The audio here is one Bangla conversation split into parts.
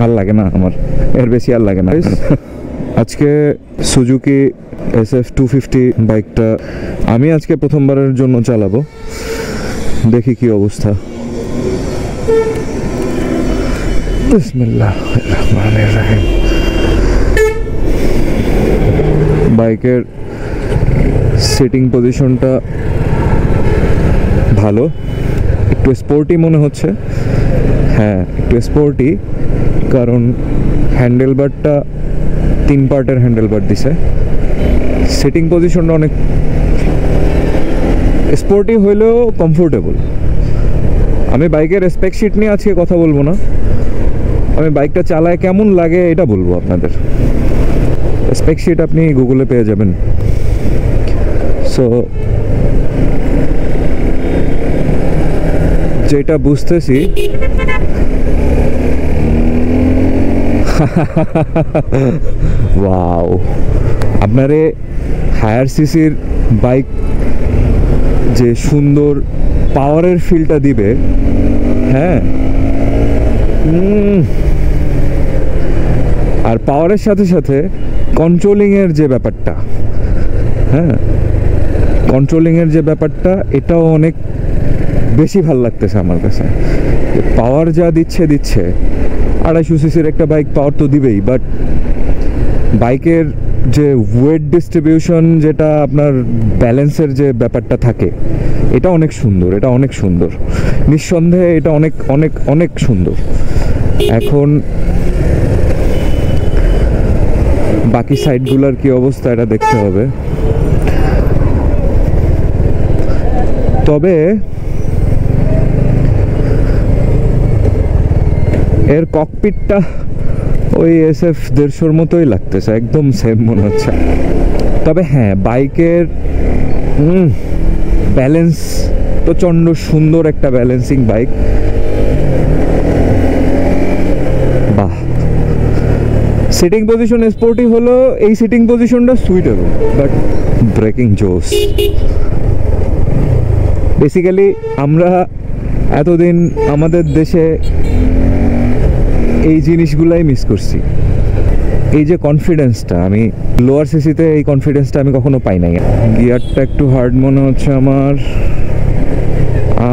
আর লাগে না আমার, এর বেশি আর লাগে না। আজকে সুজুকি SF250 বাইকটা আমি আজকে প্রথমবারের জন্য চালাবো, দেখি কি অবস্থা। বিসমিল্লাহির রহমানির রহিম। বাইকের সিটিং পজিশনটা ভালো, একটু স্পোর্টি মনে হচ্ছে। হ্যাঁ, একটু স্পোর্টি, কারণ হ্যান্ডেলবারটা 3 পার্টের হ্যান্ডেলবার দিছে। সিটিং পজিশনটা অনেক স্পোর্টি হইলেও কমফোর্টেবল। আমি বাইকের স্পেক শিট নিয়ে আজকে কথা বলবো না, আমি বাইকটা চালায় কেমন লাগে এটা বলবো আপনাদের। স্পেক শিট আপনি গুগলে পেয়ে যাবেন। সো যেটা বুঝতেছি, ওয়াও, আপনারে হায়ার সিসির বাইক যে সুন্দর পাওয়ারের ফিলটা দিবে, হ্যাঁ, আর পাওয়ারের সাথে সাথে কন্ট্রোলিংয়ের যে ব্যাপারটা, হ্যাঁ, কন্ট্রোলিংয়ের যে ব্যাপারটা, এটাও অনেক বেশি ভাল লাগতেছে আমার কাছে। পাওয়ার যা দিচ্ছে 250 সিসির একটা বাইক পাওয়ার তো দিবেই, বাট বাইকের যে ওয়েট ডিস্ট্রিবিউশন, যেটা আপনার ব্যালেন্সের যে ব্যাপারটা থাকে, এটা অনেক সুন্দর, এটা অনেক সুন্দর, নিঃসন্দেহে এটা অনেক অনেক অনেক সুন্দর। এখন বাকি সাইডগুলোর কি অবস্থা এটা দেখতে হবে। তবে এর ককপিটটা ওই SF150 মতোই লাগতেছে, একদম সেম মনে হচ্ছে। তবে হ্যাঁ, বাইকের ব্যালেন্স প্রচণ্ড সুন্দর, একটা ব্যালেন্সিং বাইক। বাহ, সিটিং পজিশন স্পোর্টি হলো, এই সিটিং পজিশনটা সুইটেবল, বাট ব্রেকিং জোস। বেসিক্যালি আমরা এতদিন আমাদের দেশে এই জিনিসগুলাই মিস করছি। এই যে কনফিডেন্সটা, আমি লোয়ার সিসিতে এই কনফিডেন্সটা আমি কখনো পাই নাই। গিয়ারটা একটু হার্ড মনে হচ্ছে আমার,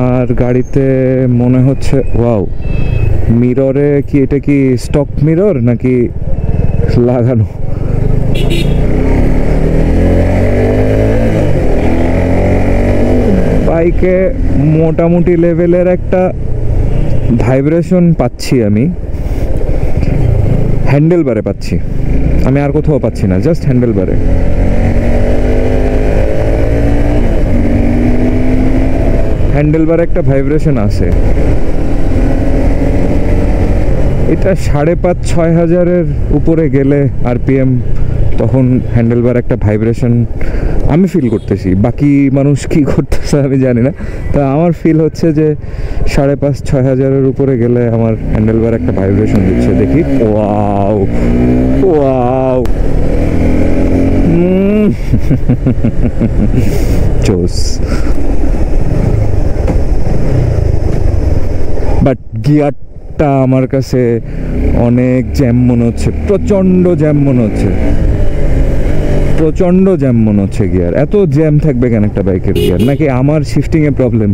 আর গাড়িতে মনে হচ্ছে ওয়াও, মিররে কি এটা কি স্টক মিরর নাকি লাগানো? বাইকে মোটামুটি লেভেলের একটা ভাইব্রেশন পাচ্ছি আমি, হ্যান্ডেলবারে পাচ্ছি, আমি আর কোথাও পাচ্ছি না, জাস্ট হ্যান্ডেলবারে। হ্যান্ডেলবারে একটা ভাইব্রেশন আছে। এটা 5,500-6 হাজারের উপরে গেলে RPM, তখন হ্যান্ডেলবার একটা ভাইব্রেশন আমি ফিল করতেছি। বাকি মানুষ কি করতেছে আমি জানি না, তা আমার ফিল হচ্ছে যে 5,500-6 হাজারের উপরে গেলে আমার হ্যান্ডেলবার একটা ভাইব্রেশন দিচ্ছে। দেখি, ওয়াও ওয়াও, জোস। বাট গিয়ারটা আমার কাছে অনেক জ্যাম মনে হচ্ছে, প্রচণ্ড জ্যাম মনে হচ্ছে, প্রচণ্ড জ্যাম মনে হচ্ছে গিয়ার। এত জ্যাম থাকবে কেন একটা বাইকের গিয়ার? নাকি আমার শিফটিংয়ে প্রবলেম?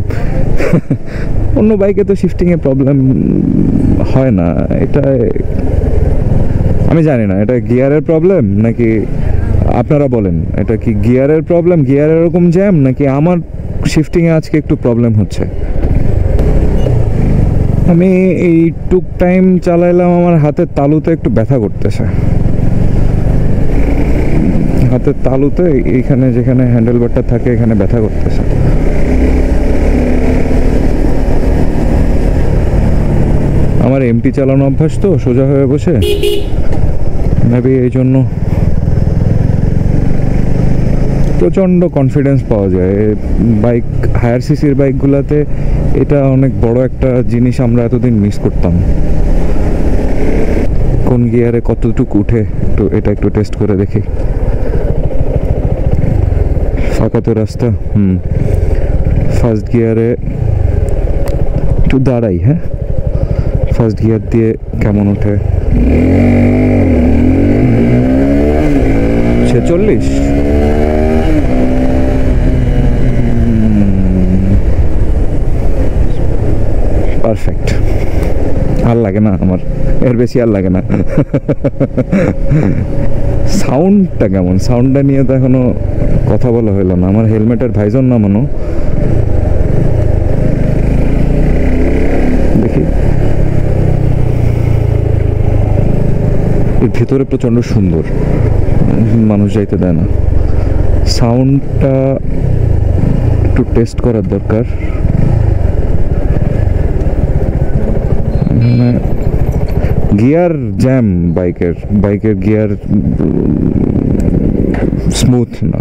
অন্য বাইকে তো শিফটিংয়ে প্রবলেম হয় না, এটা আমি জানি না, এটা গিয়ারের প্রবলেম নাকি আপনারা বলেন, এটা কি গিয়ারের প্রবলেম, গিয়ারের এরকম জ্যাম, নাকি আমার শিফটিংয়ে আজকে একটু প্রবলেম হচ্ছে? আমি এই টুক টাইম চালাইলাম, আমার হাতের তালুতে একটু ব্যথা করতেছে, হাতের তালুতে এইখানে যেখানে হ্যান্ডেলবারটা থাকে এখানে ব্যথা করতেছে। আমার এমটি চালানো অভ্যাস তো, সোজা হয়ে বসে, মেবি এই জন্য প্রচণ্ড কনফিডেন্স পাওয়া যায় বাইক, হায়ার সিসির বাইকগুলোতে। এটা অনেক বড় একটা জিনিস আমরা এতদিন মিস করতাম। কোন গিয়ারে কতটুকু উঠে এটা একটু টেস্ট করে দেখি। ফাঁকা তো রাস্তা, ফার্স্ট গিয়ারে একটু দাঁড়াই, হ্যাঁ, ফার্স্ট গিয়ার দিয়ে কেমন ওঠে। 46। পারফেক্ট, আর লাগে না আমার, এর বেশি আর লাগে না। সাউন্ডটা কেমন, সাউন্ডটা নিয়ে তো এখনো কথা বলা হলো না। আমার হেলমেটের ভাইজন নামানো, দেখি। এর ভেতরে প্রচন্ড সুন্দর, মানুষ যাইতে দেয় না। সাউন্ডটা একটু টেস্ট করার দরকার। গিয়ার জ্যাম, বাইকের গিয়ার স্মুথ না।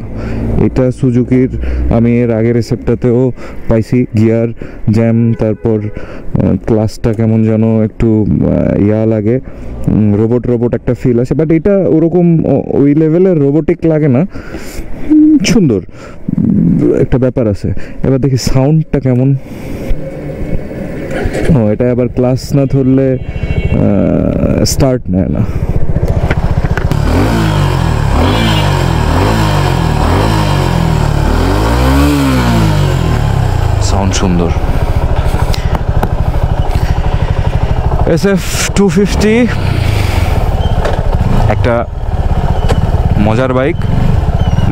এটা সুজুকির আমি এর আগের রিসেপ্টটাতেও পাইছি গিয়ার জ্যাম, তারপর ক্লাসটা কেমন যেন একটু ইয়া লাগে, রোবট একটা ফিল আসে, বাট এটা ওরকম ওই লেভেলের রোবোটিক লাগে না, সুন্দর একটা ব্যাপার আছে। এবার দেখি সাউন্ডটা কেমন। ও, এটা আবার ক্লাস না ধরলে স্টার্ট নেয় না। সাউন্ড সুন্দর। SF250 একটা মজার বাইক,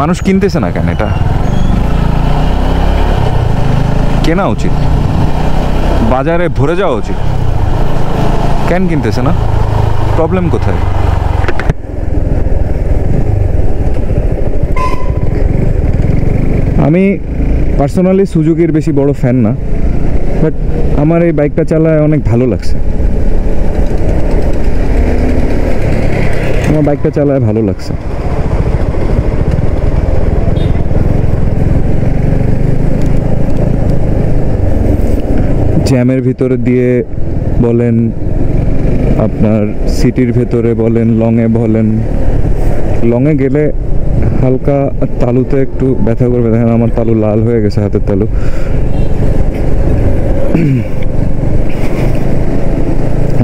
মানুষ কিনতেছে না কেন? এটা কেনা উচিত, বাজারে ভরে যাওয়া উচিত, কেন কিনতেছে না? প্রবলেম কোথায়? আমি পার্সোনালি সুজুকির বেশি বড় ফ্যান না, বাট আমার এই বাইকটা চালায় অনেক ভালো লাগছে। আমার বাইকটা চালায় ভালো লাগছে। জ্যামের ভিতরে দিয়ে বলেন, আপনার সিটির ভেতরে বলেন, লংয়ে বলেন, লংয়ে গেলে হালকা তালুতে একটু ব্যথা করবে। দেখেন আমার তালু লাল হয়ে গেছে, হাতের তালু।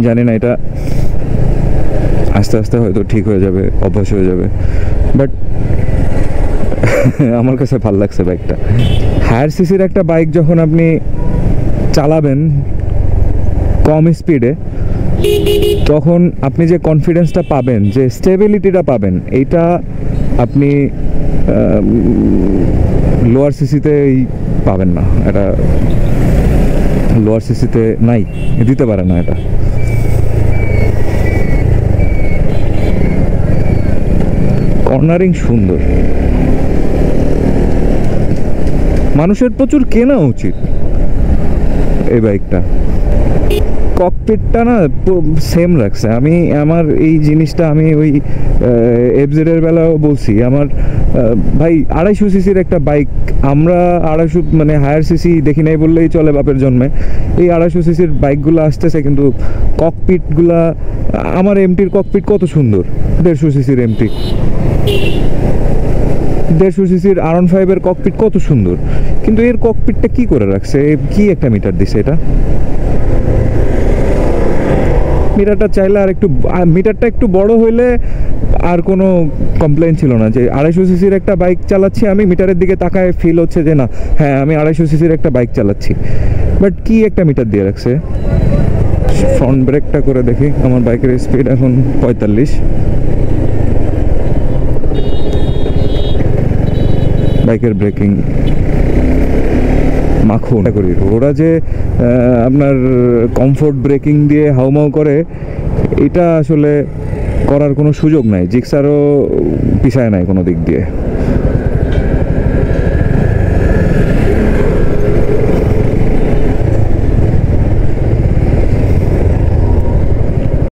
জানি না, এটা আস্তে আস্তে হয়তো ঠিক হয়ে যাবে, অভ্যাস হয়ে যাবে, বাট আমার কাছে ভালো লাগছে বাইকটা। হায়ার সিসির একটা বাইক যখন আপনি চালাবেন কম স্পিডে, তখন আপনি যে কনফিডেন্সটা পাবেন, যে স্টেবিলিটিটা পাবেন, এইটা আপনি লোয়ার সিসিতেই পাবেন না। এটা লোয়ার সিসিতে নাই, দিতে পারে না। এটা কর্নারিং সুন্দর, মানুষের প্রচুর কেনা উচিত এই বাইকটা। ককপিটটা না সেম রাখছে। আমি আমার এই জিনিসটা আমি ওই এফজেড এর বেলাও বলছি, আমার ভাই 250 সিসির একটা বাইক, আমরা 250 মানে হায়ার সিসি দেখি নাই বললেই চলে বাপের জন্মে। এই 250 সিসির বাইকগুলো আসতেছে, কিন্তু ককপিটগুলা, আমার এমটির ককপিট কত সুন্দর, 150 সিসির এমটি, 150 সিসির R15 এর ককপিট কত সুন্দর, কিন্তু এর ককপিটটা কি করে রাখছে? কি একটা মিটার দিছে এটা? মিটারটা চাইলে আর একটু, মিটারটা একটু বড় হইলে আর কোনো কমপ্লেন ছিল না, যে 250 সিসির একটা বাইক চালাচ্ছি আমি, মিটারের দিকে তাকায় ফিল হচ্ছে যে না, হ্যাঁ আমি 250 সিসির একটা বাইক চালাচ্ছি। বাট কি একটা মিটার দিয়ে রাখছে। ফ্রন্ট ব্রেকটা করে দেখি, আমার বাইকের স্পিড এখন 45। বাইকের ব্রেকিং মাখন করি। ওরা যে আপনার কমফোর্ট ব্রেকিং দিয়ে হাউমাউ করে, এটা আসলে করার কোনো সুযোগ নাই। জিক্সারও পিছায় নাই কোনো দিক দিয়ে।